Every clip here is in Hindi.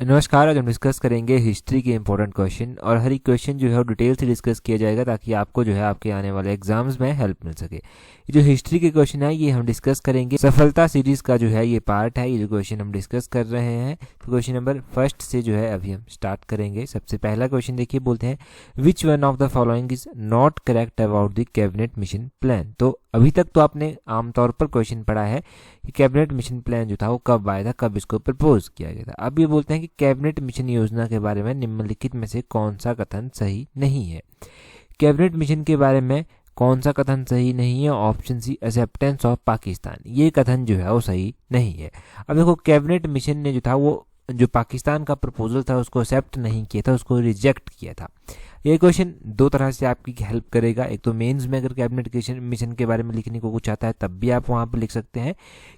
नमस्कार। आज हम डिस्कस करेंगे हिस्ट्री के इंपॉर्टेंट क्वेश्चन और हर एक क्वेश्चन जो है वो डिटेल से डिस्कस किया जाएगा ताकि आपको जो है आपके आने वाले एग्जाम्स में हेल्प मिल सके। ये जो हिस्ट्री के क्वेश्चन है ये हम डिस्कस करेंगे, सफलता सीरीज का जो है ये पार्ट है। ये जो क्वेश्चन हम डिस्कस कर रहे हैं तो क्वेश्चन नंबर फर्स्ट से जो है अभी हम स्टार्ट करेंगे। सबसे पहला क्वेश्चन देखिए, बोलते हैं which one of the following is not correct about the cabinet mission plan. तो अभी तक तो आपने आमतौर पर क्वेश्चन पढ़ा है कि कैबिनेट मिशन प्लान जो था वो कब आया था, कब इसको प्रपोज किया गया था। अब ये बोलते हैं कि कैबिनेट मिशन योजना के बारे में निम्नलिखित में से कौन सा कथन सही नहीं है। कैबिनेट मिशन के बारे में कौन सा कथन सही नहीं है? Option C, acceptance of Pakistan. ये कथन जो है वो सही नहीं है। अब देखो, कैबिनेट मिशन ने जो था वो जो पाकिस्तान का प्रपोजल था उसको एक्सेप्ट नहीं किया था, उसको रिजेक्ट किया था। ये क्वेश्चन दो तरह से आपकी हेल्प करेगा। एक तो मेंस में अगर कैबिनेट मिशन के बारे में लिखने को कुछ आता है तब भी आप वहाँ पर लिख सकते हैं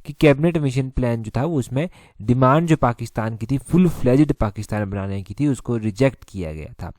कि कैबिनेट मिशन प्लान जो था वो उसमें डिमांड जो पाकिस्तान की थी, फुल फ्लेज्ड पाकिस्तान बनाने की थी, उसको रिजेक्ट किया गया था।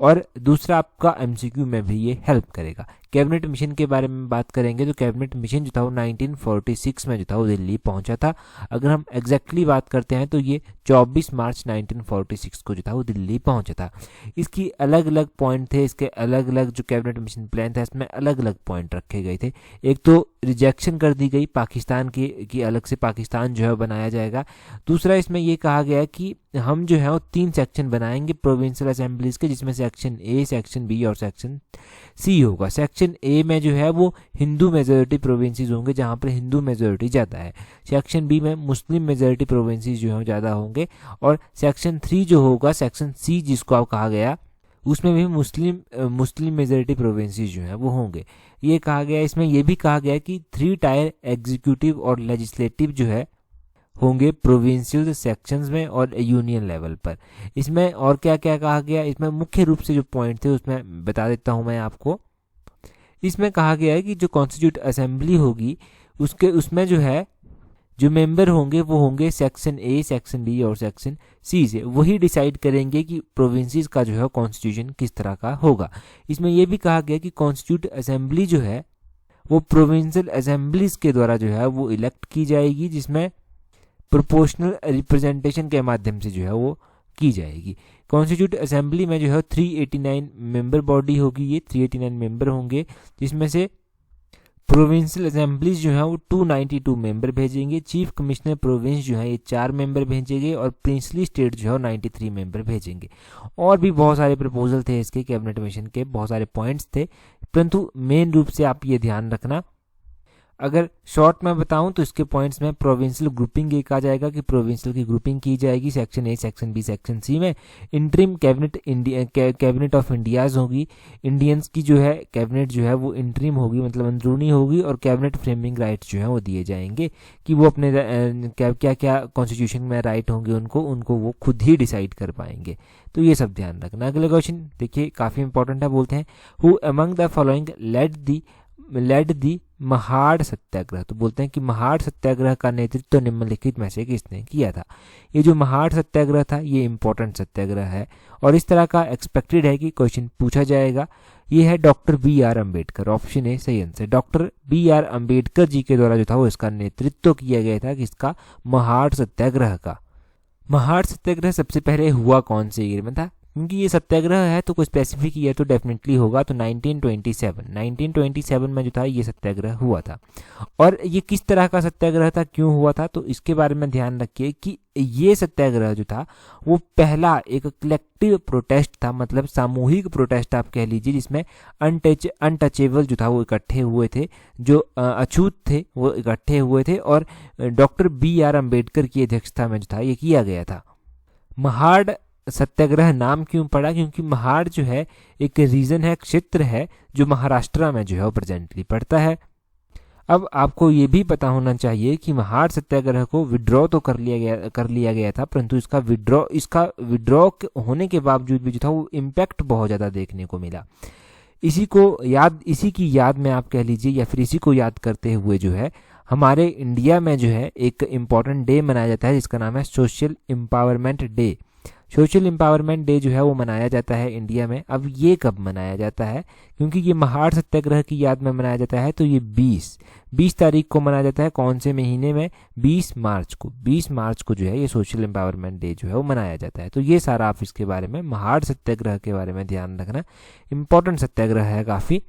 और दूसरा आपका एमसीक्यू में भी ये हेल्प करेगा। कैबिनेट मिशन के बारे में बात करेंगे तो कैबिनेट मिशन जो था वो 1946 में जो था वो दिल्ली पहुंचा था। अगर हम एग्जैक्टली बात करते हैं तो ये 24 मार्च 1946 को जो था वो दिल्ली पहुंचा था। इसकी अलग अलग पॉइंट थे, इसके अलग अलग जो कैबिनेट मिशन प्लान था इसमें अलग अलग पॉइंट रखे गए थे। एक तो रिजेक्शन कर दी गई पाकिस्तान की अलग से पाकिस्तान जो है बनाया जाएगा। दूसरा इसमें ये कहा गया कि हम जो है वो 3 सेक्शन बनाएंगे प्रोविंशियल असेंबलीज के, जिसमें सेक्शन ए, सेक्शन बी और सेक्शन सी होगा। सेक्शन ए में जो है वो हिंदू मेजोरिटी प्रोविंसेस होंगे जहां पर हिंदू मेजोरिटी ज़्यादा है। सेक्शन बी में मुस्लिम मेजोरिटी प्रोविंसेस जो है ज़्यादा होंगे। और सेक्शन 3 जो होगा, सेक्शन सी जिसको आप कहा गया, उसमें भी मुस्लिम मेजोरिटी प्रोविंसेस जो हैं वो होंगे। ये कहा गया, इसमें यह भी कहा गया कि 3 टायर एग्जीक्यूटिव और लेजिस्लेटिव जो है होंगे प्रोविंशियल सेक्शंस में और यूनियन लेवल पर। इसमें और क्या क्या कहा गया, इसमें मुख्य रूप से जो पॉइंट थे उसमें बता देता हूं मैं आपको। इसमें कहा गया है कि जो कॉन्स्टिट्यूट असेंबली होगी उसमें जो है जो मेंबर होंगे वो होंगे सेक्शन ए, सेक्शन बी और सेक्शन सी से। वही डिसाइड करेंगे कि प्रोविंसेस का जो है कॉन्स्टिट्यूशन किस तरह का होगा। इसमें यह भी कहा गया कि कॉन्स्टिट्यूट असेंबली जो है वो प्रोविंशियल असेंबलीज के द्वारा जो है वो इलेक्ट की जाएगी, जिसमें प्रोपोर्शनल रिप्रेजेंटेशन के माध्यम से जो है वो की जाएगी। कॉन्स्टिट्यूट असेंबली में जो है 389 मेंबर बॉडी होगी, ये 389 मेंबर होंगे, जिसमें से प्रोविंशियल असेंबलीज जो है वो 292 मेंबर भेजेंगे। चीफ कमिश्नर प्रोविंस जो है ये 4 मेंबर भेजेंगे और प्रिंसली स्टेट जो है 93 मेंबर भेजेंगे। और भी बहुत सारे प्रपोजल थे इसके, कैबिनेट मिशन के बहुत सारे पॉइंट्स थे, परंतु मेन रूप से आप ये ध्यान रखना। अगर शॉर्ट में बताऊं तो इसके पॉइंट्स में प्रोविंशियल ग्रुपिंग एक आ जाएगा कि प्रोविंशियल की ग्रुपिंग की जाएगी section A, section B, section C में। इंटरिम कैबिनेट ऑफ इंडियाज होगी, इंडियंस की जो है कैबिनेट जो है वो इंटरिम होगी, मतलब अंदरूनी होगी। और कैबिनेट फ्रेमिंग राइट्स जो है वो दिए जाएंगे कि वो अपने क्या क्या कॉन्स्टिट्यूशन में राइट होंगे उनको वो खुद ही डिसाइड कर पाएंगे। तो ये सब ध्यान रखना। अगला क्वेश्चन देखिए, काफी इंपॉर्टेंट है। बोलते हैं who among the following led the Mahad Satyagraha. तो बोलते हैं कि महाड़ सत्याग्रह का नेतृत्व निम्नलिखित में से किसने किया था। ये जो महाड़ सत्याग्रह था ये इंपॉर्टेंट सत्याग्रह है और इस तरह का एक्सपेक्टेड है कि क्वेश्चन पूछा जाएगा। ये है doctor B R. Ambedkar. Option A सही answer. Doctor B R. Ambedkar ji के द्वारा जो था वो इसका नेतृत्व किया गया था, किसका? महाड़ सत्याग्रह का। महाड़ सत्याग्रह सबसे पहले हुआ कौन से ईयर में था? क्योंकि ये सत्याग्रह है तो कोई स्पेसिफिक ईयर तो डेफिनेटली होगा, तो 1927 में जो था ये सत्याग्रह हुआ था। और ये किस तरह का सत्याग्रह था, क्यों हुआ था, तो इसके बारे में ध्यान रखिए कि ये सत्याग्रह जो था वो पहला एक कलेक्टिव प्रोटेस्ट था, मतलब सामूहिक प्रोटेस्ट आप कह लीजिए, जिसमें अनटचेबल जो था वो इकट्ठे हुए थे, जो अछूत थे वो इकट्ठे हुए थे और डॉक्टर बी.आर. अम्बेडकर की अध्यक्षता में जो था ये किया गया था। महाड़ सत्याग्रह नाम क्यों पड़ा? क्योंकि महाड़ जो है एक रीजन है, क्षेत्र है जो महाराष्ट्र में जो है वो प्रेजेंटली पड़ता है। अब आपको ये भी पता होना चाहिए कि महाड़ सत्याग्रह को विड्रॉ तो कर लिया गया था, परंतु इसका विड्रॉ होने के बावजूद भी जो था वो इम्पैक्ट बहुत ज्यादा देखने को मिला। इसी की याद में आप कह लीजिए या फिर इसी को याद करते हुए जो है हमारे इंडिया में जो है एक इम्पॉर्टेंट डे मनाया जाता है जिसका नाम है social empowerment day. Social empowerment day जो है वो मनाया जाता है इंडिया में। अब ये कब मनाया जाता है, क्योंकि ये महाड़ सत्याग्रह की याद में मनाया जाता है, तो ये 20 तारीख को मनाया जाता है। कौन से महीने में? 20 मार्च को जो है ये सोशल एम्पावरमेंट डे जो है वो मनाया जाता है। तो ये सारा आप इसके बारे में, महाड़ सत्याग्रह के बारे में ध्यान रखना, इंपॉर्टेंट सत्याग्रह है काफ़ी।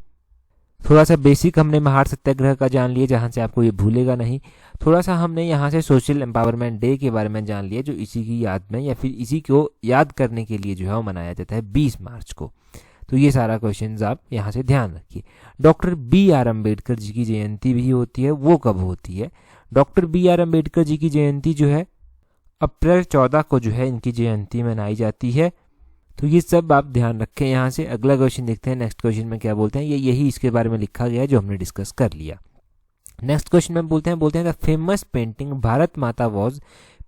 थोड़ा सा बेसिक हमने महाड़ सत्याग्रह का जान लिया, जहाँ से आपको ये भूलेगा नहीं। थोड़ा सा हमने यहाँ से सोशल एम्पावरमेंट डे के बारे में जान लिया, जो इसी की याद में या फिर इसी को याद करने के लिए जो है वो मनाया जाता है 20 मार्च को। तो ये सारा क्वेश्चंस आप यहाँ से ध्यान रखिए। डॉक्टर BR अम्बेडकर जी की जयंती भी होती है, वो कब होती है? डॉक्टर BR अम्बेडकर जी की जयंती जो है अप्रैल 14 को जो है इनकी जयंती मनाई जाती है। तो ये सब आप ध्यान रखें। यहाँ से अगला क्वेश्चन देखते हैं, नेक्स्ट क्वेश्चन में क्या बोलते हैं। ये यही इसके बारे में लिखा गया है जो हमने डिस्कस कर लिया। नेक्स्ट क्वेश्चन में बोलते हैं द फेमस पेंटिंग भारत माता was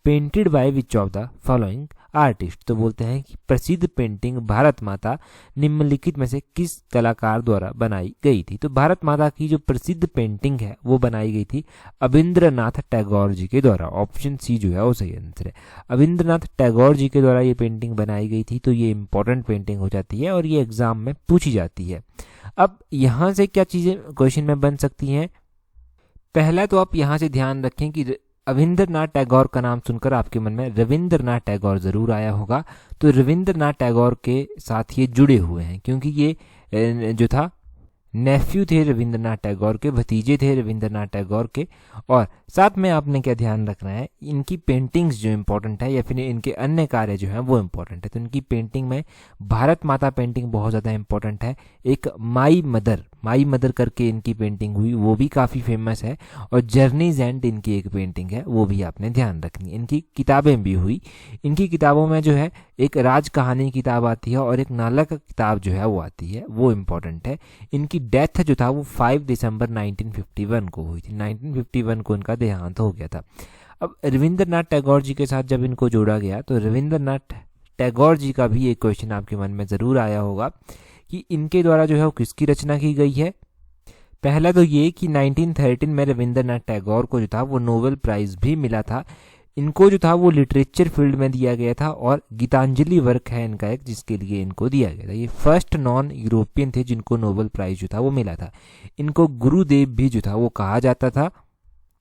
painted by which of the following artist. तो बोलते हैं कि प्रसिद्ध पेंटिंग भारत माता निम्नलिखित में से किस कलाकार द्वारा बनाई गई थी। तो भारत माता की जो प्रसिद्ध पेंटिंग है वो बनाई गई थी अविंद्रनाथ टैगोर जी के द्वारा। ऑप्शन सी जो है वो सही आंसर है। अविंद्रनाथ टैगोर जी के द्वारा ये पेंटिंग बनाई गई थी। तो ये इंपॉर्टेंट पेंटिंग हो जाती है और ये एग्जाम में पूछी जाती है। अब यहाँ से क्या चीज़ें क्वेश्चन में बन सकती हैं? पहला तो आप यहाँ से ध्यान रखें कि अविंद्रनाथ टैगोर का नाम सुनकर आपके मन में रविंद्रनाथ टैगोर जरूर आया होगा। तो रविंद्रनाथ टैगोर के साथ ये जुड़े हुए हैं, क्योंकि ये जो था नेफ्यू थे रविंद्रनाथ टैगोर के, भतीजे थे रविंद्रनाथ टैगोर के। और साथ में आपने क्या ध्यान रखना है, इनकी पेंटिंग्स जो इम्पोर्टेंट है या फिर इनके अन्य कार्य जो हैं वो इम्पोर्टेंट है। तो इनकी पेंटिंग में भारत माता पेंटिंग बहुत ज़्यादा इम्पोर्टेंट है। एक माई मदर करके इनकी पेंटिंग हुई, वो भी काफ़ी फेमस है। और जर्नीज एंड इनकी एक पेंटिंग है, वो भी आपने ध्यान रखनी है। इनकी किताबें भी हुई। इनकी किताबों में जो है एक राज कहानी किताब आती है और एक नालक किताब जो है वो आती है, वो इम्पोर्टेंट है। इनकी डेथ जो था वो 5 दिसंबर 1951 को हुई थी। 1951 को इनका देहांत हो गया था। अब रविंद्रनाथ टैगोर जी के साथ जब इनको जोड़ा गया तो रविंद्रनाथ टैगोर जी का भी एक क्वेश्चन आपके मन में ज़रूर आया होगा कि इनके द्वारा जो है वो किसकी रचना की गई है। पहला तो ये कि 1913 में रविंद्रनाथ टैगोर को जो था वो नोबेल प्राइज़ भी मिला था। इनको जो था वो लिटरेचर फील्ड में दिया गया था और गीतांजलि वर्क है इनका एक, जिसके लिए इनको दिया गया था। ये फर्स्ट नॉन यूरोपियन थे जिनको नोबेल प्राइज़ जो था वो मिला था। इनको गुरुदेव भी जो था वो कहा जाता था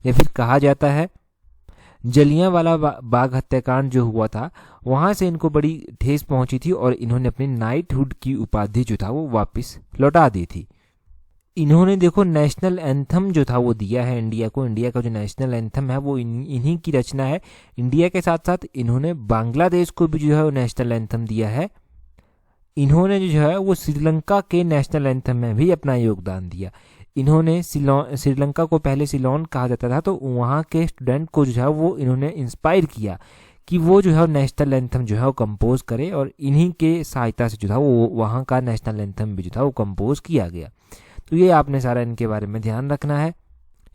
या फिर कहा जाता है। जलियांवाला बाग हत्याकांड जो हुआ था वहाँ से इनको बड़ी ठेस पहुंची थी और इन्होंने अपनी नाइटहुड की उपाधि जो था वो वापस लौटा दी थी। इन्होंने देखो नेशनल एंथम जो था वो दिया है इंडिया को। इंडिया का जो नेशनल एंथम है वो इन्हीं की रचना है। इंडिया के साथ साथ इन्होंने बांग्लादेश को भी जो है वो नेशनल एंथम दिया है। इन्होंने जो है वो श्रीलंका के नेशनल एंथम में भी अपना योगदान दिया। इन्होंने श्रीलंका को पहले सिलोन कहा जाता था, तो वहाँ के स्टूडेंट को जो है वो इन्होंने इंस्पायर किया कि वो जो है नेशनल एंथम जो है वो कंपोज करे और इन्हीं के सहायता से जो था वो वहाँ का नेशनल एंथम भी जो था वो कंपोज किया गया। तो ये आपने सारा इनके बारे में ध्यान रखना है।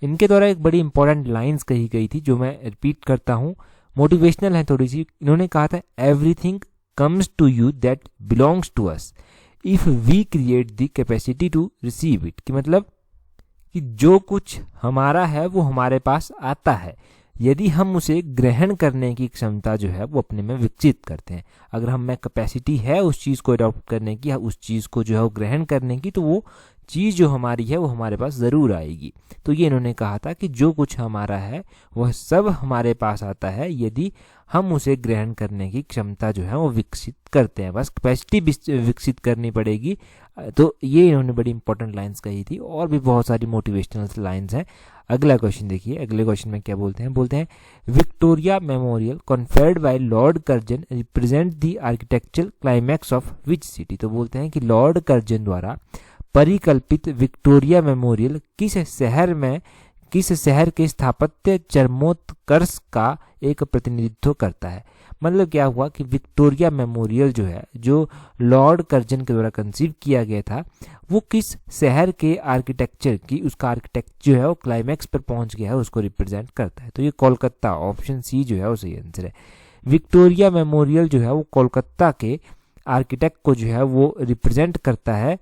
इनके द्वारा एक बड़ी इंपॉर्टेंट लाइंस कही गई थी जो मैं रिपीट करता हूँ, मोटिवेशनल है थोड़ी सी। इन्होंने कहा था everything comes to you that belongs to us if we create the capacity to receive it. कि मतलब कि जो कुछ हमारा है वो हमारे पास आता है यदि हम उसे ग्रहण करने की क्षमता जो है वो अपने में विकसित करते हैं। अगर हम में कैपेसिटी है उस चीज़ को अडॉप्ट करने की, उस चीज़ को जो है वो ग्रहण करने की, तो वो चीज़ जो हमारी है वो हमारे पास ज़रूर आएगी। तो ये इन्होंने कहा था कि जो कुछ हमारा है वह सब हमारे पास आता है यदि हम उसे ग्रहण करने की क्षमता जो है वो विकसित करते हैं। बस कैपेसिटी विकसित करनी पड़ेगी। तो ये इन्होंने बड़ी इंपॉर्टेंट लाइंस कही थी और भी बहुत सारी मोटिवेशनल लाइंस हैं। अगला क्वेश्चन देखिए, अगले क्वेश्चन में क्या बोलते हैं Victoria memorial conferred bye Lord Curzon represent the architectural climax of which city. तो बोलते हैं कि लॉर्ड कर्जन द्वारा परिकल्पित विक्टोरिया मेमोरियल किस शहर के स्थापत्य चरमोत्कर्ष का एक प्रतिनिधित्व करता है। मतलब क्या हुआ कि विक्टोरिया मेमोरियल जो है, जो लॉर्ड कर्जन के द्वारा कंसीव किया गया था, वो किस शहर के आर्किटेक्चर की, उसका आर्किटेक्चर जो है वो क्लाइमैक्स पर पहुंच गया है, उसको रिप्रेजेंट करता है। तो ये कोलकाता, ऑप्शन सी जो है वो सही आंसर है। विक्टोरिया मेमोरियल जो है वो कोलकाता के आर्किटेक्ट को जो है वो रिप्रेजेंट करता है।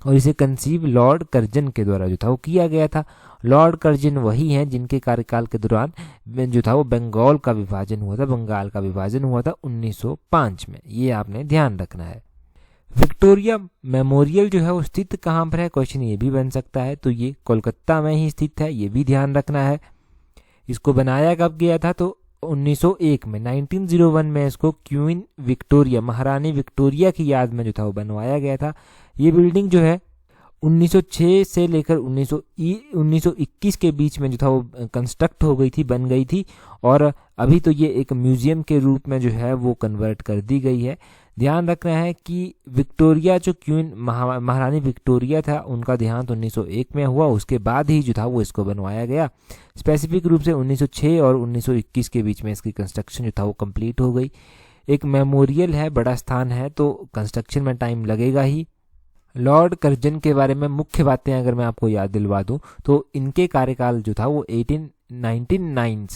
और इसे कंसीव लॉर्ड कर्जन के द्वारा जो था वो किया गया था। लॉर्ड कर्जन वही हैं जिनके कार्यकाल के दौरान जो था वो बंगाल का विभाजन हुआ था 1905 में। ये आपने ध्यान रखना है। विक्टोरिया मेमोरियल जो है वो स्थित कहाँ पर है, क्वेश्चन ये भी बन सकता है। तो ये कोलकाता में ही स्थित है, ये भी ध्यान रखना है। इसको बनाया कब गया था, तो 1901 में 1901 में इसको क्वीन विक्टोरिया, महारानी विक्टोरिया की याद में जो था वो बनवाया गया था। ये बिल्डिंग जो है 1906 से लेकर 1921 के बीच में जो था वो कंस्ट्रक्ट हो गई थी, बन गई थी, और अभी तो ये एक म्यूजियम के रूप में जो है वो कन्वर्ट कर दी गई है। ध्यान रखना है कि विक्टोरिया जो क्वीन महारानी विक्टोरिया था उनका देहांत 1901 में हुआ, उसके बाद ही जो था वो इसको बनवाया गया। स्पेसिफिक रूप से 1906 और 1921 के बीच में इसकी कंस्ट्रक्शन जो था वो कंप्लीट हो गई। एक मेमोरियल है, बड़ा स्थान है, तो कंस्ट्रक्शन में टाइम लगेगा ही। लॉर्ड कर्जन के बारे में मुख्य बातें अगर मैं आपको याद दिलवा दूं तो इनके कार्यकाल जो था वो 1899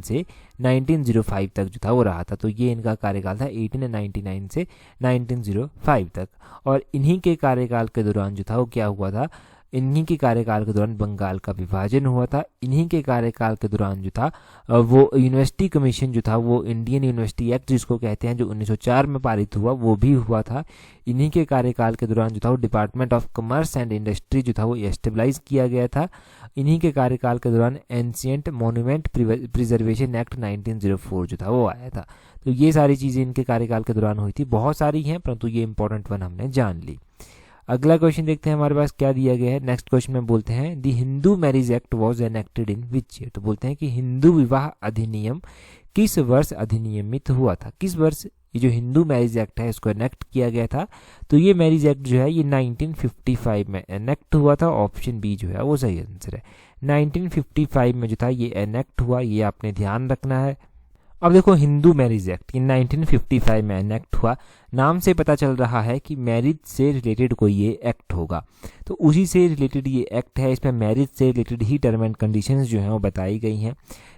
से 1905 तक जो था वो रहा था। तो ये इनका कार्यकाल था 1899 से 1905 तक। और इन्हीं के कार्यकाल के दौरान जो था वो क्या हुआ था, इन्हीं के कार्यकाल के दौरान बंगाल का विभाजन हुआ था। इन्हीं के कार्यकाल के दौरान जो था वो यूनिवर्सिटी कमीशन जो था वो इंडियन यूनिवर्सिटी एक्ट जिसको कहते हैं जो 1904 में पारित हुआ वो भी हुआ था। इन्हीं के कार्यकाल के दौरान जो था वो department of commerce and industry जो था वो एस्टेब्लाइज किया गया था। इन्हीं के कार्यकाल के दौरान एंशिएंट मॉन्यूमेंट प्रिजर्वेशन एक्ट 1904 जो था वो आया था। तो ये सारी चीज़ें इनके कार्यकाल के दौरान हुई थी, बहुत सारी हैं परंतु ये इंपॉर्टेंट वन हमने जान ली। अगला क्वेश्चन देखते हैं हमारे पास क्या दिया गया है। नेक्स्ट क्वेश्चन में बोलते हैं the Hindu marriage act was enacted in which year. तो बोलते हैं कि हिंदू विवाह अधिनियम किस वर्ष अधिनियमित हुआ था, किस वर्ष ये जो हिंदू मैरिज एक्ट है इसको एनेक्ट किया गया था। तो ये मैरिज एक्ट जो है ये 1955 में एनेक्ट हुआ था। ऑप्शन बी जो है वो सही आंसर है। 1955 में जो था ये एनेक्ट हुआ, ये आपने ध्यान रखना है। अब देखो हिंदू मैरिज एक्ट ये 1955 में एनेक्ट हुआ, नाम से पता चल रहा है कि मैरिज से रिलेटेड कोई ये एक्ट होगा, तो उसी से रिलेटेड ये एक्ट है। इसमें मैरिज से related he term and conditions जो हैं वो बताई गई हैं।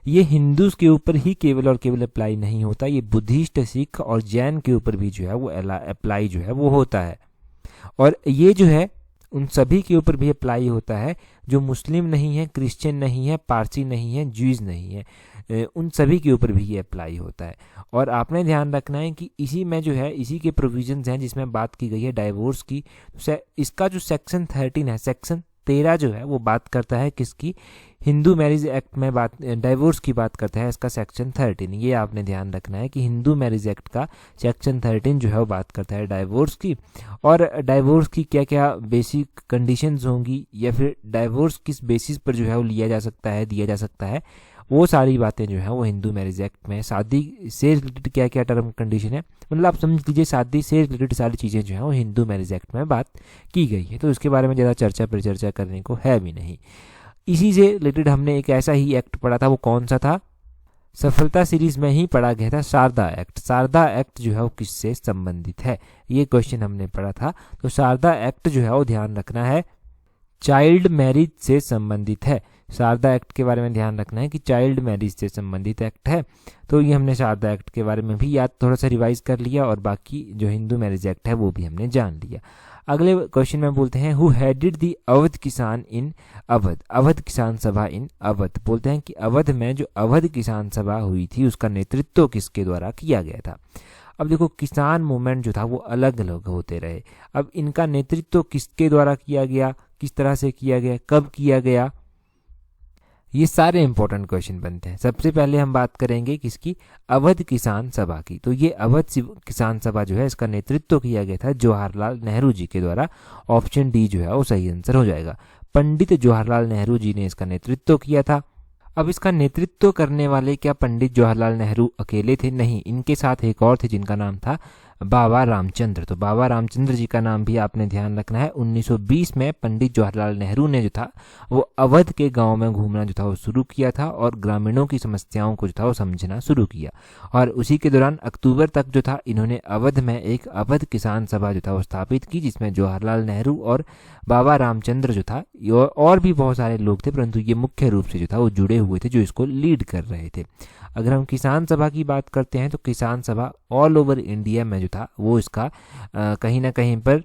ये हिंदूज के ऊपर ही केवल और केवल अप्लाई नहीं होता, ये बुद्धिस्ट, सिख और जैन के ऊपर भी जो है वो अप्लाई जो है वो होता है। और ये जो है उन सभी के ऊपर भी अप्लाई होता है जो मुस्लिम नहीं है, क्रिश्चियन नहीं है, पारसी नहीं है, ज्यूज नहीं है, उन सभी के ऊपर भी ये अप्लाई होता है। और आपने ध्यान रखना है कि इसी में जो है इसी के प्रोविजंस हैं जिसमें बात की गई है डाइवोर्स की। इसका जो सेक्शन 13 है, सेक्शन 13 जो है वो बात करता है किसकी, हिंदू मैरिज एक्ट में बात डाइवोर्स की बात करता है, इसका सेक्शन 13। ये आपने ध्यान रखना है कि हिंदू मैरिज एक्ट का सेक्शन 13 जो है वो बात करता है डाइवोर्स की। और डाइवोर्स की क्या क्या बेसिक कंडीशंस होंगी या फिर डाइवोर्स किस बेसिस पर जो है वो लिया जा सकता है, दिया जा सकता है, वो सारी बातें जो है वो हिंदू मैरिज एक्ट में। शादी से रिलेटेड क्या क्या टर्म कंडीशन है, मतलब आप समझ लीजिए शादी से रिलेटेड सारी चीज़ें जो है वो हिंदू मैरिज एक्ट में बात की गई है। तो इसके बारे में ज़्यादा चर्चा परिचर्चा करने को है भी नहीं। इसी से रिलेटेड हमने एक ऐसा ही एक्ट पढ़ा था, वो कौन सा था, सफलता सीरीज में ही पढ़ा गया था, शारदा एक्ट। शारदा एक्ट जो है वो किससे संबंधित है, ये क्वेश्चन हमने पढ़ा था। तो शारदा एक्ट जो है वो ध्यान रखना है चाइल्ड मैरिज से संबंधित है। शारदा एक्ट के बारे में ध्यान रखना है कि चाइल्ड मैरिज से संबंधित एक्ट है। तो ये हमने शारदा एक्ट के बारे में भी याद थोड़ा सा रिवाइज कर लिया और बाकी जो हिंदू मैरिज एक्ट है वो भी हमने जान लिया। अगले क्वेश्चन में बोलते हैं हु हेडेड द अवध किसान इन अवध, अवध किसान सभा इन अवध। बोलते हैं कि अवध में जो अवध किसान सभा हुई थी उसका नेतृत्व किसके द्वारा किया गया था। अब देखो किसान मूवमेंट जो था वो अलग अलग होते रहे, अब इनका नेतृत्व किसके द्वारा किया गया, किस तरह से किया गया, कब किया गया, ये सारे इंपॉर्टेंट क्वेश्चन बनते हैं। सबसे पहले हम बात करेंगे किसकी, अवध किसान सभा की। तो ये अवध किसान सभा जो है इसका नेतृत्व किया गया था जवाहरलाल नेहरू जी के द्वारा। ऑप्शन डी जो है वो सही आंसर हो जाएगा। पंडित जवाहरलाल नेहरू जी ने इसका नेतृत्व किया था। अब इसका नेतृत्व करने वाले क्या पंडित जवाहरलाल नेहरू अकेले थे, नहीं, इनके साथ एक और थे जिनका नाम था बाबा रामचंद्र। तो बाबा रामचंद्र जी का नाम भी आपने ध्यान रखना है। 1920 में पंडित जवाहरलाल नेहरू ने जो था वो अवध के गांव में घूमना जो था वो शुरू किया था और ग्रामीणों की समस्याओं को जो था वो समझना शुरू किया। और उसी के दौरान अक्टूबर तक जो था इन्होंने अवध में एक अवध किसान सभा जो था वो स्थापित की, जिसमें जवाहरलाल नेहरू और बाबा रामचंद्र जो था और भी बहुत सारे लोग थे, परंतु ये मुख्य रूप से जो था वो जुड़े हुए थे, जो इसको लीड कर रहे थे। अगर हम किसान सभा की बात करते हैं तो किसान सभा ऑल ओवर इंडिया में जो था वो इसका कहीं ना कहीं पर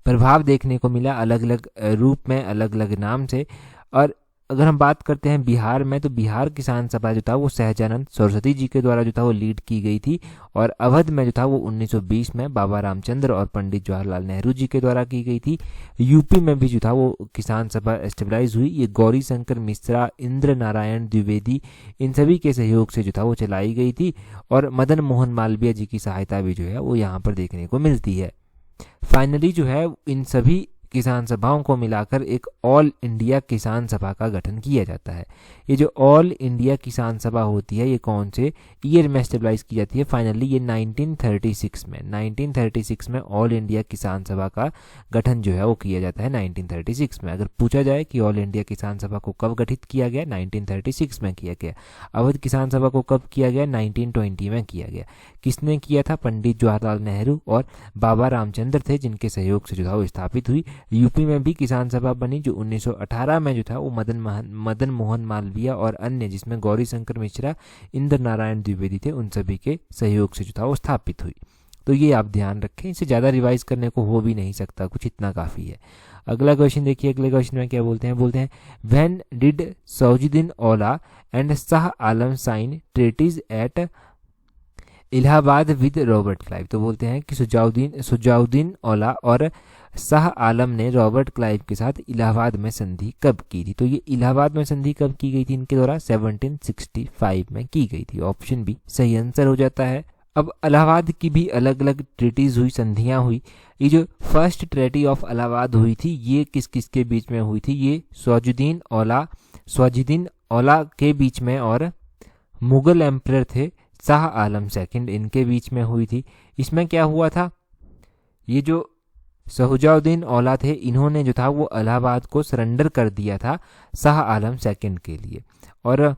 प्रभाव देखने को मिला अलग अलग रूप में, अलग अलग नाम से। और अगर हम बात करते हैं बिहार में, तो बिहार किसान सभा जो था वो सहजानंद सरस्वती जी के द्वारा जो था वो लीड की गई थी। और अवध में जो था वो 1920 में बाबा रामचंद्र और पंडित जवाहरलाल नेहरू जी के द्वारा की गई थी। यूपी में भी जो था वो किसान सभा एस्टेब्लाइज हुई। ये गौरी शंकर मिश्रा, इंद्र नारायण द्विवेदी, इन सभी के सहयोग से जो था वो चलाई गई थी। और मदन मोहन मालवीय जी की सहायता भी जो है वो यहाँ पर देखने को मिलती है। फाइनली जो है इन सभी किसान सभाओं को मिलाकर एक ऑल इंडिया किसान सभा का गठन किया जाता है। ये जो ऑल इंडिया किसान सभा होती है ये कौन से ईयर में स्टेबलाइज की जाती है? फाइनली ये 1936 में ऑल इंडिया किसान सभा का गठन जो है वो किया जाता है 1936 में। अगर पूछा जाए कि ऑल इंडिया किसान सभा को कब गठित किया गया, 1936 में किया गया। अवध किसान सभा को कब किया गया? 1920 में किया गया। किसने किया था? पंडित जवाहरलाल नेहरू और बाबा रामचंद्र थे, जिनके सहयोग से जो था वो स्थापित हुई। यूपी में भी किसान सभा बनी जो 1918 में जो था वो मदन मोहन मालवीय और अन्य, जिसमें गौरी शंकर मिश्रा, इंद्र नारायण द्विवेदी थे, उन सभी के सहयोग से जो था वो स्थापित हुई। तो ये आप ध्यान रखें, इसे ज़्यादा रिवाइज करने को हो भी नहीं सकता, कुछ इतना काफ़ी है। अगला क्वेश्चन देखिए, अगले क्वेश्चन में क्या बोलते हैं when did Shuja-ud-Daula and Shah Alam sign treaties at Allahabad with Robert Clive. तो बोलते हैं कि सुजाउद्दीन औला और शाह आलम ने रॉबर्ट क्लाइव के साथ इलाहाबाद में संधि कब की थी? तो ये इलाहाबाद में संधि कब की गई थी इनके द्वारा? 1765 में की गई थी। ऑप्शन बी सही आंसर हो जाता है। अब इलाहाबाद की भी अलग अलग ट्रीटीज हुई, संधियां हुई। ये जो फर्स्ट ट्रीटी ऑफ इलाहाबाद हुई थी ये किस किस के बीच में हुई थी? ये सौजुद्दीन औला के बीच में और मुगल एम्परर थे शाह आलम सेकंड, इनके बीच में हुई थी। इसमें क्या हुआ था? ये जो सहुजाउद्दीन औला थे इन्होंने जो था वो इलाहाबाद को सरेंडर कर दिया था शाह आलम सेकंड के लिए। और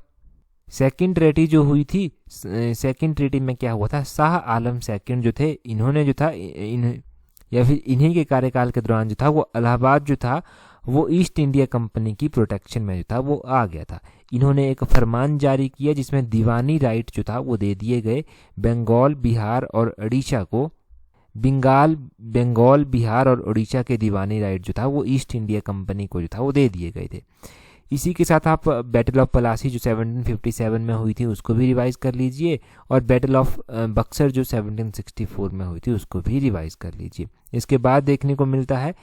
सेकंड ट्रीटी जो हुई थी, सेकंड ट्रीटी में क्या हुआ था? शाह आलम सेकंड जो थे इन्होंने जो था या फिर इन्हीं के कार्यकाल के दौरान जो था वो इलाहाबाद जो था वो ईस्ट इंडिया कंपनी की प्रोटेक्शन में जो था वो आ गया था। इन्होंने एक फरमान जारी किया जिसमें दीवानी राइट जो था वो दे दिए गए बंगाल, बिहार और उड़ीसा को। बंगाल, बिहार और उड़ीसा के दीवानी राइट जो था वो ईस्ट इंडिया कंपनी को जो था वो दे दिए गए थे। इसी के साथ आप बैटल ऑफ पलासी जो 1757 में हुई थी उसको भी रिवाइज कर लीजिए, और बैटल ऑफ बक्सर जो 1764 में हुई थी उसको भी रिवाइज कर लीजिए। इसके बाद देखने को मिलता है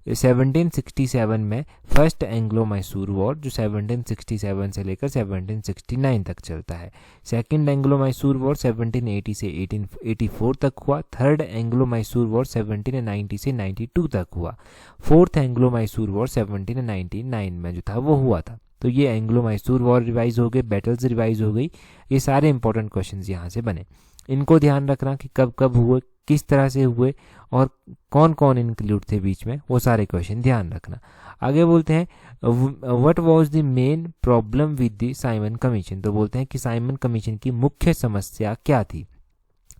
1767 में फर्स्ट एंग्लो मैसूर वॉर जो 1767 से लेकर 1769 तक चलता है। सेकंड एंग्लो मैसूर वॉर 1780 से 1884 तक हुआ। थर्ड एंग्लो मैसूर वॉर 1790 से 92 तक हुआ। फोर्थ एंग्लो मैसूर वॉर 1799 में जो था वो हुआ था। तो ये एंग्लो मैसूर वॉर रिवाइज हो गए, बैटल्स रिवाइज हो गई। ये सारे इंपॉर्टेंट क्वेश्चंस यहाँ से बने। इनको ध्यान रखना कि कब कब हुए, किस तरह से हुए और कौन कौन इंक्लूड थे बीच में, वो सारे क्वेश्चन ध्यान रखना। आगे बोलते हैं what was the main problem with the Simon commission. तो बोलते हैं कि साइमन कमीशन की मुख्य समस्या क्या थी।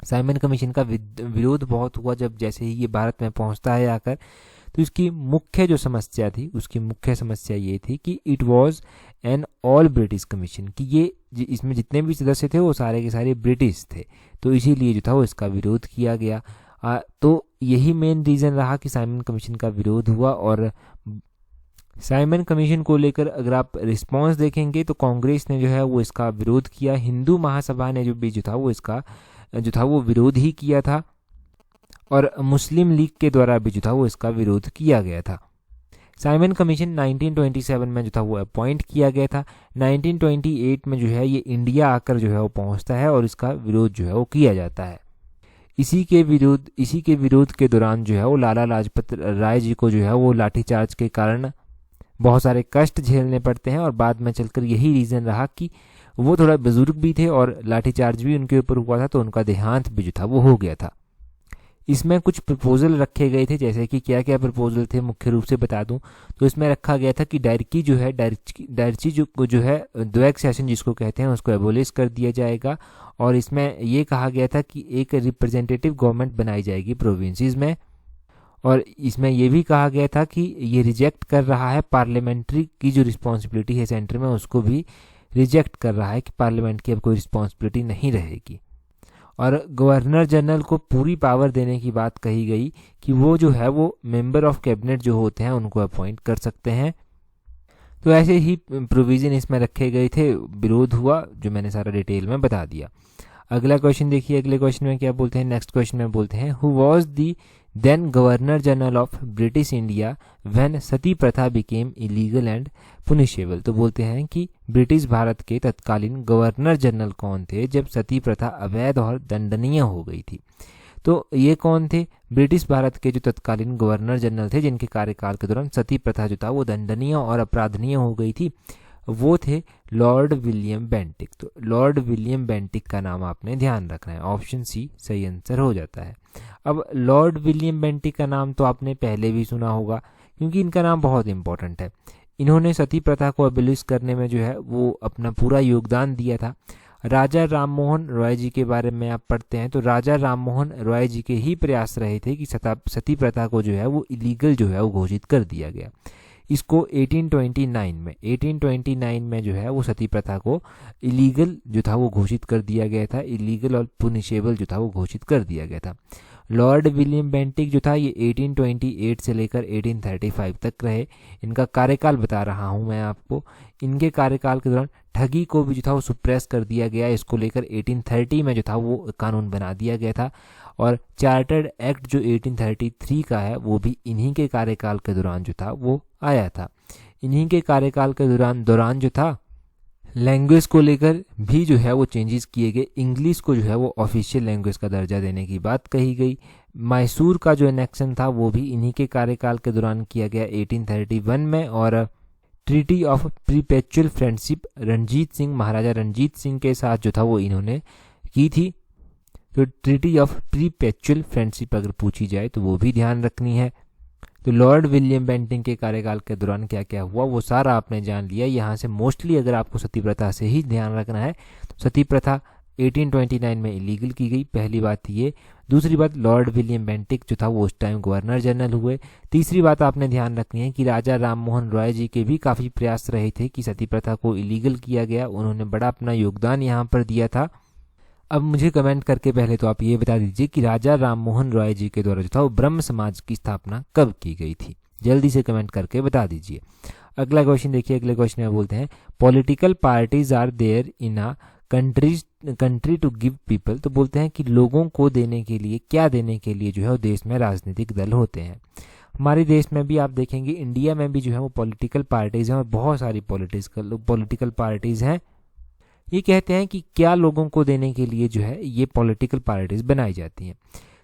साइमन कमीशन का विरोध बहुत हुआ जब जैसे ही ये भारत में पहुंचता है आकर, तो इसकी मुख्य जो समस्या थी उसकी मुख्य समस्या ये थी कि it was an all British commission, कि ये इसमें जितने भी सदस्य थे वो सारे के सारे ब्रिटिश थे, तो इसीलिए जो था वो इसका विरोध किया गया। तो यही मेन रीज़न रहा कि साइमन कमीशन का विरोध हुआ। और साइमन कमीशन को लेकर अगर आप रिस्पॉन्स देखेंगे तो कांग्रेस ने जो है वो इसका विरोध किया, हिंदू महासभा ने जो था वो इसका जो था वो विरोध ही किया था, और मुस्लिम लीग के द्वारा भी जो था वो इसका विरोध किया गया था। साइमन कमीशन 1927 में जो था वो अपॉइंट किया गया था। 1928 में जो है ये इंडिया आकर जो है वो पहुंचता है और इसका विरोध जो है वो किया जाता है। इसी के विरोध के दौरान जो है वो लाला लाजपत राय जी को जो है वो लाठीचार्ज के कारण बहुत सारे कष्ट झेलने पड़ते हैं, और बाद में चलकर यही रीज़न रहा कि वो थोड़ा बुजुर्ग भी थे और लाठीचार्ज भी उनके ऊपर हुआ था, तो उनका देहांत भी जो था वो हो गया था। इसमें कुछ प्रपोजल रखे गए थे, जैसे कि क्या क्या प्रपोजल थे मुख्य रूप से बता दूं तो इसमें रखा गया था कि डायरची जो है द्वैक सेशन जिसको कहते हैं उसको एबोलिश कर दिया जाएगा, और इसमें ये कहा गया था कि एक रिप्रेजेंटेटिव गवर्नमेंट बनाई जाएगी प्रोविंसेस में, और इसमें यह भी कहा गया था कि ये रिजेक्ट कर रहा है पार्लियामेंट्री की जो रिस्पॉन्सिबिलिटी है सेंटर में, उसको भी रिजेक्ट कर रहा है कि पार्लियामेंट की अब कोई रिस्पॉन्सिबिलिटी नहीं रहेगी। और गवर्नर जनरल को पूरी पावर देने की बात कही गई कि वो जो है वो मेंबर ऑफ कैबिनेट जो होते हैं उनको अपॉइंट कर सकते हैं। तो ऐसे ही प्रोविज़न इसमें रखे गए थे, विरोध हुआ, जो मैंने सारा डिटेल में बता दिया। अगला क्वेश्चन देखिए, अगले क्वेश्चन में क्या बोलते हैं, नेक्स्ट क्वेश्चन में बोलते हैं who was the then governor general of British India when Sati Pratha became illegal and पुनिशेबल। तो बोलते हैं कि ब्रिटिश भारत के तत्कालीन गवर्नर जनरल कौन थे जब सती प्रथा अवैध और दंडनीय हो गई थी। तो ये कौन थे, ब्रिटिश भारत के जो तत्कालीन गवर्नर जनरल थे जिनके कार्यकाल के दौरान सती प्रथा जो था वो दंडनीय और अपराधनीय हो गई थी, वो थे लॉर्ड विलियम बेंटिक। तो लॉर्ड विलियम बेंटिक का नाम आपने ध्यान रखना है, ऑप्शन सी सही आंसर हो जाता है। अब लॉर्ड विलियम बेंटिक का नाम तो आपने पहले भी सुना होगा क्योंकि इनका नाम बहुत इंपॉर्टेंट है। इन्होंने सती प्रथा को अबलिश करने में जो है वो अपना पूरा योगदान दिया था। राजा राममोहन रॉय जी के बारे में आप पढ़ते हैं तो राजा राममोहन रॉय जी के ही प्रयास रहे थे कि सती प्रथा को जो है वो इलीगल जो है वो घोषित कर दिया गया। इसको 1829 में जो है वो सती प्रथा को इलीगल जो था वो घोषित कर दिया गया था, इलीगल और पुनिशेबल जो था वो घोषित कर दिया गया था। लॉर्ड विलियम बेंटिक जो था ये 1828 से लेकर 1835 तक रहे। इनका कार्यकाल बता रहा हूँ मैं आपको। इनके कार्यकाल के दौरान ठगी को भी जो था वो सुप्रेस कर दिया गया। इसको लेकर 1830 में जो था वो कानून बना दिया गया था और चार्टर्ड एक्ट जो 1833 का है वो भी इन्हीं के कार्यकाल के दौरान जो था वो आया था। इन्हीं के कार्यकाल के दौरान जो था लैंग्वेज को लेकर भी जो है वो चेंजेस किए गए। इंग्लिश को जो है वो ऑफिशियल लैंग्वेज का दर्जा देने की बात कही गई। मैसूर का जो एनेक्शन था वो भी इन्हीं के कार्यकाल के दौरान किया गया 1831 में। और treaty of perpetual friendship Ranjit Singh, Maharaja Ranjit Singh के साथ जो था वो इन्होंने की थी। तो ट्रीटी ऑफ परपेचुअल फ्रेंडशिप अगर पूछी जाए तो वो भी ध्यान रखनी है। तो लॉर्ड विलियम बेंटिक के कार्यकाल के दौरान क्या क्या हुआ वो सारा आपने जान लिया। यहाँ से मोस्टली अगर आपको सती प्रथा से ही ध्यान रखना है तो सती प्रथा 1829 में इलीगल की गई, पहली बात ये। दूसरी बात, लॉर्ड विलियम बेंटिक जो था वो उस टाइम गवर्नर जनरल हुए। तीसरी बात आपने ध्यान रखनी है कि राजा राममोहन रॉय जी के भी काफ़ी प्रयास रहे थे कि सती प्रथा को इलीगल किया गया। उन्होंने बड़ा अपना योगदान यहाँ पर दिया था। अब मुझे कमेंट करके पहले तो आप ये बता दीजिए कि राजा राममोहन रॉय जी के द्वारा जो था वो ब्रह्म समाज की स्थापना कब की गई थी, जल्दी से कमेंट करके बता दीजिए। अगला क्वेश्चन देखिए, अगले क्वेश्चन में बोलते हैं political parties are there in a country to give people. तो बोलते हैं कि लोगों को देने के लिए, क्या देने के लिए जो है वो देश में राजनीतिक दल होते हैं। हमारे देश में भी आप देखेंगे, इंडिया में भी जो है वो पॉलिटिकल पार्टीज हैं और बहुत सारी पॉलिटिकल पार्टीज हैं। ये कहते हैं कि क्या लोगों को देने के लिए जो है ये पॉलिटिकल पार्टीज बनाई जाती हैं।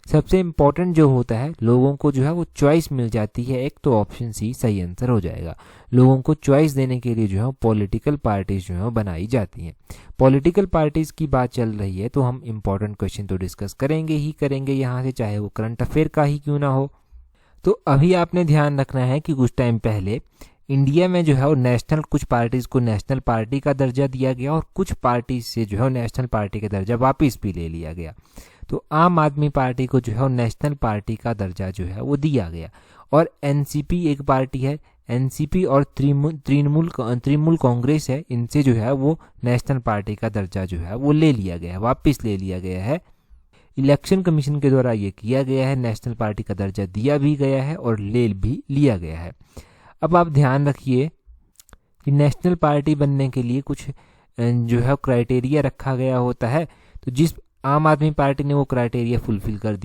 सबसे इम्पोर्टेंट जो होता है, लोगों को जो है वो चॉइस मिल जाती है एक, तो ऑप्शन सी सही आंसर हो जाएगा। लोगों को चॉइस देने के लिए जो है पॉलिटिकल पार्टीज जो है बनाई जाती हैं। पॉलिटिकल पार्टीज की बात चल रही है तो हम इम्पोर्टेंट क्वेश्चन तो डिस्कस करेंगे ही करेंगे यहाँ से, चाहे वो करंट अफेयर का ही क्यों ना हो। तो अभी आपने ध्यान रखना है कि कुछ टाइम पहले इंडिया में जो है वो नेशनल, कुछ पार्टीज को नेशनल पार्टी का दर्जा दिया गया और कुछ पार्टी से जो है नेशनल पार्टी का दर्जा वापस भी ले लिया गया। तो आम आदमी पार्टी को जो है नेशनल पार्टी का दर्जा जो है वो दिया गया। और एनसीपी एक पार्टी है, एनसीपी और तृणमूल कांग्रेस है, इनसे जो है वो नेशनल पार्टी का दर्जा जो है वो ले लिया गया, वापस ले लिया गया है। इलेक्शन कमीशन के द्वारा ये किया गया है, नेशनल पार्टी का दर्जा दिया भी गया है और ले भी लिया गया है। अब आप ध्यान रखिए कि नेशनल पार्टी बनने के लिए कुछ जो है क्राइटेरिया रखा गया होता है। तो जिस आम आदमी पार्टी ने वो क्राइटेरिया फुलफिल कर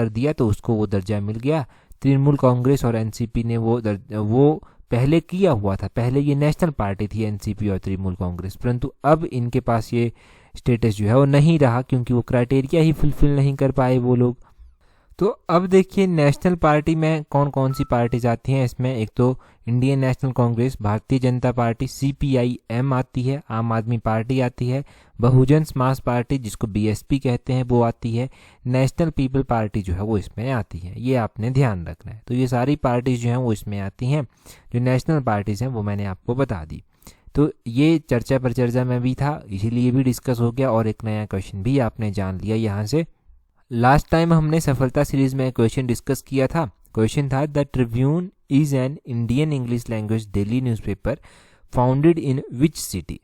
दिया तो उसको वो दर्जा मिल गया। तृणमूल कांग्रेस और एनसीपी ने वो पहले किया हुआ था, पहले ये नेशनल पार्टी थी एनसीपी और तृणमूल कांग्रेस, परंतु अब इनके पास ये स्टेटस जो है वो नहीं रहा क्योंकि वो क्राइटेरिया ही फुलफिल नहीं कर पाए वो लोग। तो अब देखिए नेशनल पार्टी में कौन कौन सी पार्टीज आती हैं। इसमें एक तो Indian national Congress, Bharatiya Janata party, CPIM आती है, आम आदमी पार्टी आती है, बहुजन समाज पार्टी जिसको बीएसपी कहते हैं वो आती है, नेशनल पीपल पार्टी जो है वो इसमें आती है। ये आपने ध्यान रखना है। तो ये सारी पार्टीज जो हैं वो इसमें आती हैं। जो नेशनल पार्टीज हैं वो मैंने आपको बता दी। तो ये चर्चा पर चर्चा में भी था, इसीलिए भी डिस्कस हो गया और एक नया क्वेश्चन भी आपने जान लिया यहाँ से। लास्ट टाइम हमने सफलता सीरीज में क्वेश्चन डिस्कस किया था। क्वेश्चन था the Tribune is an Indian English language daily newspaper founded in which city.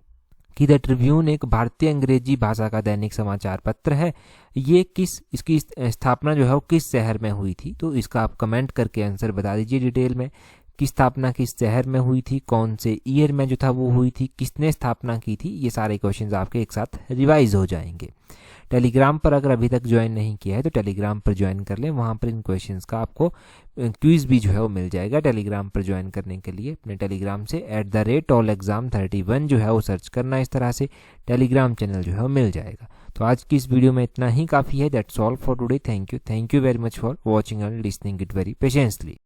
कि द ट्रिब्यून एक भारतीय अंग्रेजी भाषा का दैनिक समाचार पत्र है ये इसकी स्थापना जो है वो किस शहर में हुई थी, तो इसका आप कमेंट करके आंसर बता दीजिए डिटेल में कि स्थापना किस शहर में हुई थी, कौन से ईयर में जो था वो हुई थी, किसने स्थापना की थी। ये सारे क्वेश्चंस आपके एक साथ रिवाइज हो जाएंगे। टेलीग्राम पर अगर अभी तक ज्वाइन नहीं किया है तो टेलीग्राम पर ज्वाइन कर लें, वहाँ पर इन क्वेश्चंस का आपको क्विज भी जो है वो मिल जाएगा। टेलीग्राम पर ज्वाइन करने के लिए अपने टेलीग्राम से @allexam31 जो है वो सर्च करना, इस तरह से टेलीग्राम चैनल जो है वो मिल जाएगा। तो आज की इस वीडियो में इतना ही काफ़ी है। That's all for today. Thank you very much for watching and listening it very patiently.